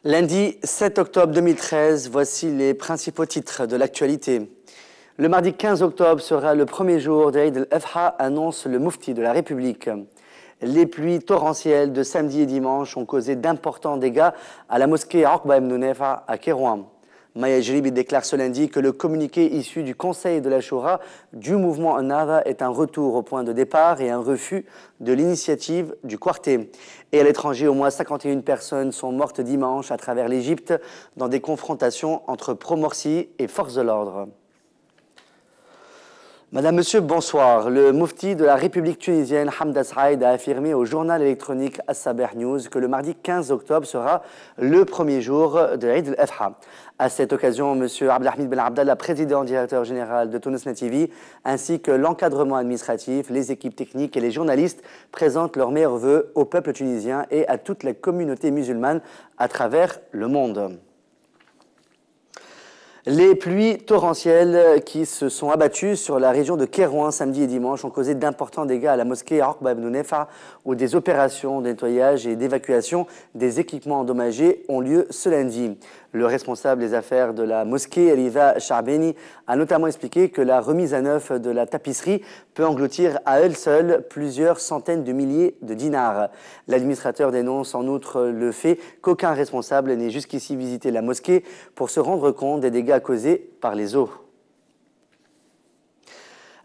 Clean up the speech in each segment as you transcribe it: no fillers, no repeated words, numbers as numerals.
Lundi 7 octobre 2013, voici les principaux titres de l'actualité. Le mardi 15 octobre sera le premier jour d'Eid al-Adha, annonce le Mufti de la République. Les pluies torrentielles de samedi et dimanche ont causé d'importants dégâts à la mosquée Aqba ibn Nayfa à Kérouan. Maya Jribi déclare ce lundi que le communiqué issu du Conseil de la Shura du mouvement Ennahda est un retour au point de départ et un refus de l'initiative du Quartet. Et à l'étranger, au moins 51 personnes sont mortes dimanche à travers l'Égypte dans des confrontations entre pro-Morsi et forces de l'ordre. Madame, Monsieur, bonsoir. Le Mufti de la République tunisienne, Hamda Saïd, a affirmé au journal électronique As-Sabah News que le mardi 15 octobre sera le premier jour de Eid al-Adha. À cette occasion, Monsieur Abdelhamid Ben Abdallah, président directeur général de Tunisnet TV, ainsi que l'encadrement administratif, les équipes techniques et les journalistes présentent leurs meilleurs vœux au peuple tunisien et à toute la communauté musulmane à travers le monde. Les pluies torrentielles qui se sont abattues sur la région de Kérouan samedi et dimanche ont causé d'importants dégâts à la mosquée Aqba ibn Nayfa, où des opérations de nettoyage et d'évacuation des équipements endommagés ont lieu ce lundi. Le responsable des affaires de la mosquée, Eliza Charbeni, a notamment expliqué que la remise à neuf de la tapisserie peut engloutir à elle seule plusieurs centaines de milliers de dinars. L'administrateur dénonce en outre le fait qu'aucun responsable n'ait jusqu'ici visité la mosquée pour se rendre compte des dégâts causés par les eaux.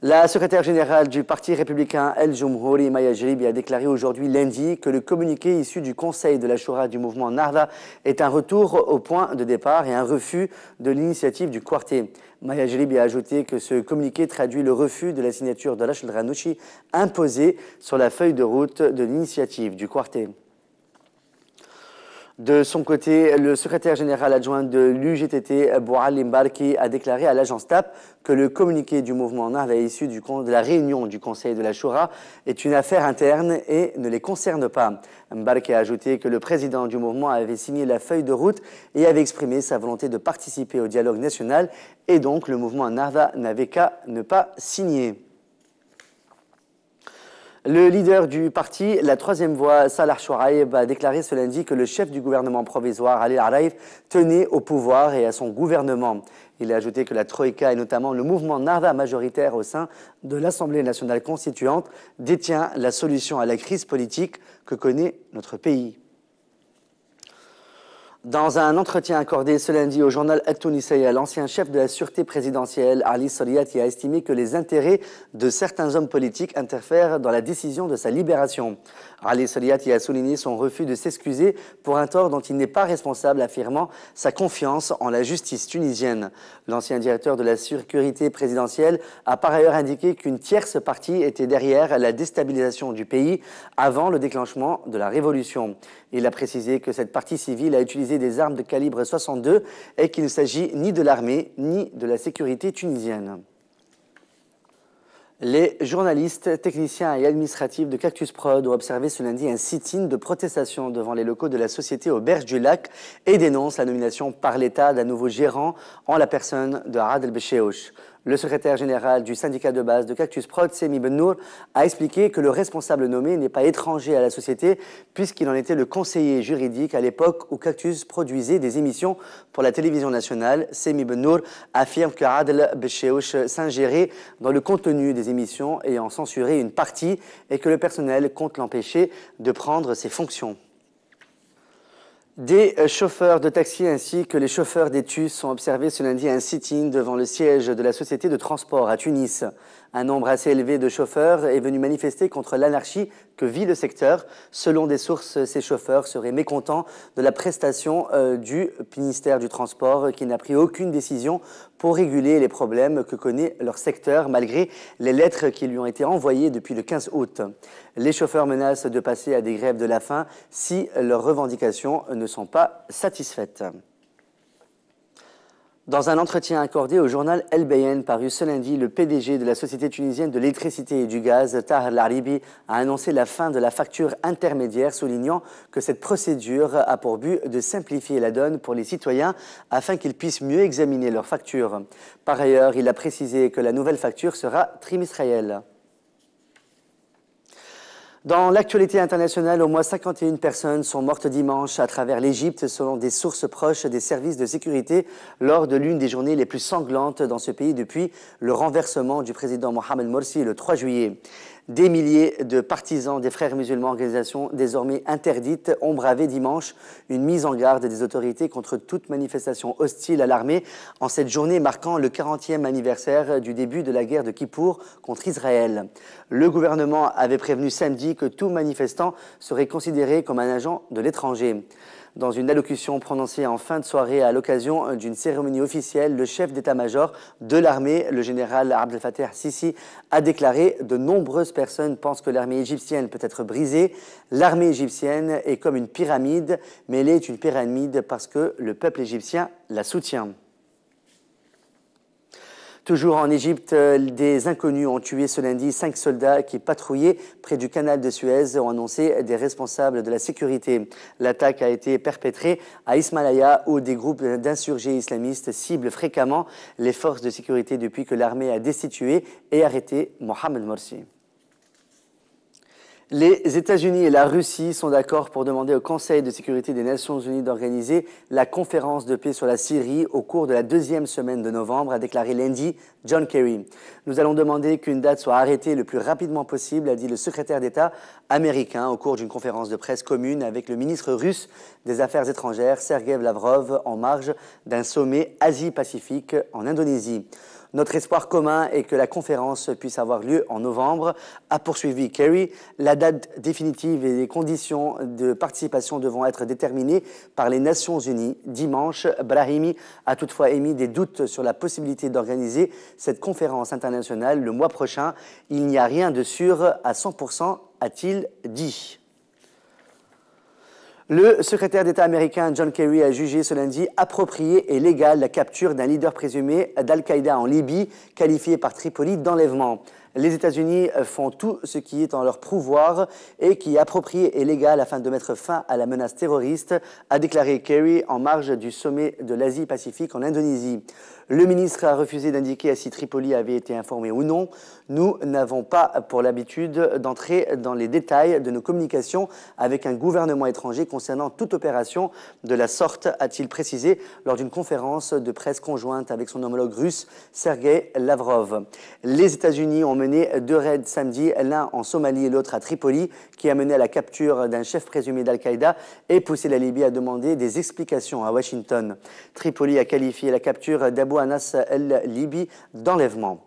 La secrétaire générale du Parti républicain El Jumhouri, Maya Jribi, a déclaré aujourd'hui lundi que le communiqué issu du Conseil de la Shura du mouvement Ennahda est un retour au point de départ et un refus de l'initiative du Quartet. Maya Jribi a ajouté que ce communiqué traduit le refus de la signature de Rachid Ghannouchi imposée sur la feuille de route de l'initiative du Quartet. De son côté, le secrétaire général adjoint de l'UGTT, Bouali Mbarki, a déclaré à l'agence TAP que le communiqué du mouvement Ennahda issu de la réunion du Conseil de la Shura est une affaire interne et ne les concerne pas. Mbarki a ajouté que le président du mouvement avait signé la feuille de route et avait exprimé sa volonté de participer au dialogue national et donc le mouvement Ennahda n'avait qu'à ne pas signer. Le leader du parti, la troisième voie, Salah Chouaib, a déclaré ce lundi que le chef du gouvernement provisoire, Ali Araïf, tenait au pouvoir et à son gouvernement. Il a ajouté que la Troïka et notamment le mouvement Ennahda majoritaire au sein de l'Assemblée nationale constituante détient la solution à la crise politique que connaît notre pays. Dans un entretien accordé ce lundi au journal At-Tunisiyya, l'ancien chef de la sûreté présidentielle, Ali Soliati, a estimé que les intérêts de certains hommes politiques interfèrent dans la décision de sa libération. Ali Soliati a souligné son refus de s'excuser pour un tort dont il n'est pas responsable, affirmant sa confiance en la justice tunisienne. L'ancien directeur de la sécurité présidentielle a par ailleurs indiqué qu'une tierce partie était derrière la déstabilisation du pays avant le déclenchement de la révolution. Il a précisé que cette partie civile a utilisé des armes de calibre 62 et qu'il ne s'agit ni de l'armée ni de la sécurité tunisienne. Les journalistes, techniciens et administratifs de Cactus Prod ont observé ce lundi un sit-in de protestation devant les locaux de la société aux Berges du Lac et dénoncent la nomination par l'État d'un nouveau gérant en la personne de Arad El-Béchéouch. Le secrétaire général du syndicat de base de Cactus Prod, Semi Ben Nour, a expliqué que le responsable nommé n'est pas étranger à la société puisqu'il en était le conseiller juridique à l'époque où Cactus produisait des émissions pour la télévision nationale. Semi Ben Nour affirme que Arad El-Béchéouch s'ingérait dans le contenu des émissions et en censurait une partie et que le personnel compte l'empêcher de prendre ses fonctions. Des chauffeurs de taxi ainsi que les chauffeurs des TUS sont observés ce lundi à un sit-in devant le siège de la société de transport à Tunis. Un nombre assez élevé de chauffeurs est venu manifester contre l'anarchie que vit le secteur. Selon des sources, ces chauffeurs seraient mécontents de la prestation du ministère du Transport qui n'a pris aucune décision pour réguler les problèmes que connaît leur secteur malgré les lettres qui lui ont été envoyées depuis le 15 août. Les chauffeurs menacent de passer à des grèves de la faim si leurs revendications ne sont pas satisfaites. Dans un entretien accordé au journal El Bayen paru ce lundi, le PDG de la Société tunisienne de l'électricité et du gaz, Tahar Laribi, a annoncé la fin de la facture intermédiaire, soulignant que cette procédure a pour but de simplifier la donne pour les citoyens afin qu'ils puissent mieux examiner leurs factures. Par ailleurs, il a précisé que la nouvelle facture sera trimestrielle. Dans l'actualité internationale, au moins 51 personnes sont mortes dimanche à travers l'Égypte selon des sources proches des services de sécurité lors de l'une des journées les plus sanglantes dans ce pays depuis le renversement du président Mohamed Morsi le 3 juillet. Des milliers de partisans des Frères musulmans, organisation désormais interdite, ont bravé dimanche une mise en garde des autorités contre toute manifestation hostile à l'armée en cette journée marquant le 40e anniversaire du début de la guerre de Kippour contre Israël. Le gouvernement avait prévenu samedi que tout manifestant serait considéré comme un agent de l'étranger. Dans une allocution prononcée en fin de soirée à l'occasion d'une cérémonie officielle, le chef d'état-major de l'armée, le général Abdel Fattah Sisi, a déclaré « De nombreuses personnes pensent que l'armée égyptienne peut être brisée. L'armée égyptienne est comme une pyramide, mais elle est une pyramide parce que le peuple égyptien la soutient ». Toujours en Égypte, des inconnus ont tué ce lundi 5 soldats qui patrouillaient près du canal de Suez, ont annoncé des responsables de la sécurité. L'attaque a été perpétrée à Ismaïlia où des groupes d'insurgés islamistes ciblent fréquemment les forces de sécurité depuis que l'armée a destitué et arrêté Mohamed Morsi. Les États-Unis et la Russie sont d'accord pour demander au Conseil de sécurité des Nations Unies d'organiser la conférence de paix sur la Syrie au cours de la deuxième semaine de novembre, a déclaré lundi John Kerry. Nous allons demander qu'une date soit arrêtée le plus rapidement possible, a dit le secrétaire d'État américain au cours d'une conférence de presse commune avec le ministre russe des Affaires étrangères, Sergei Lavrov, en marge d'un sommet Asie-Pacifique en Indonésie. Notre espoir commun est que la conférence puisse avoir lieu en novembre, a poursuivi Kerry. La date définitive et les conditions de participation devront être déterminées par les Nations Unies. Dimanche, Brahimi a toutefois émis des doutes sur la possibilité d'organiser cette conférence internationale le mois prochain. Il n'y a rien de sûr à 100%, a-t-il dit. Le secrétaire d'État américain John Kerry a jugé ce lundi approprié et légal la capture d'un leader présumé d'Al-Qaïda en Libye, qualifié par Tripoli d'enlèvement. Les États-Unis font tout ce qui est en leur pouvoir et qui est approprié et légal afin de mettre fin à la menace terroriste, a déclaré Kerry en marge du sommet de l'Asie-Pacifique en Indonésie. Le ministre a refusé d'indiquer si Tripoli avait été informé ou non. Nous n'avons pas pour l'habitude d'entrer dans les détails de nos communications avec un gouvernement étranger concernant toute opération de la sorte, a-t-il précisé lors d'une conférence de presse conjointe avec son homologue russe, Sergei Lavrov. Les États-Unis ont mené 2 raids samedi, l'un en Somalie et l'autre à Tripoli, qui a mené à la capture d'un chef présumé d'Al-Qaïda et poussé la Libye à demander des explications à Washington. Tripoli a qualifié la capture d'Abu Anas el-Libi d'enlèvement.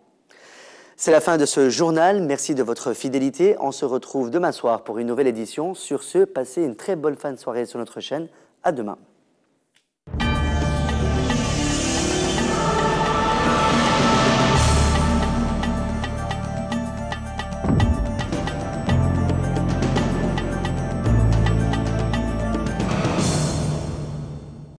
C'est la fin de ce journal. Merci de votre fidélité. On se retrouve demain soir pour une nouvelle édition. Sur ce, passez une très bonne fin de soirée sur notre chaîne. À demain.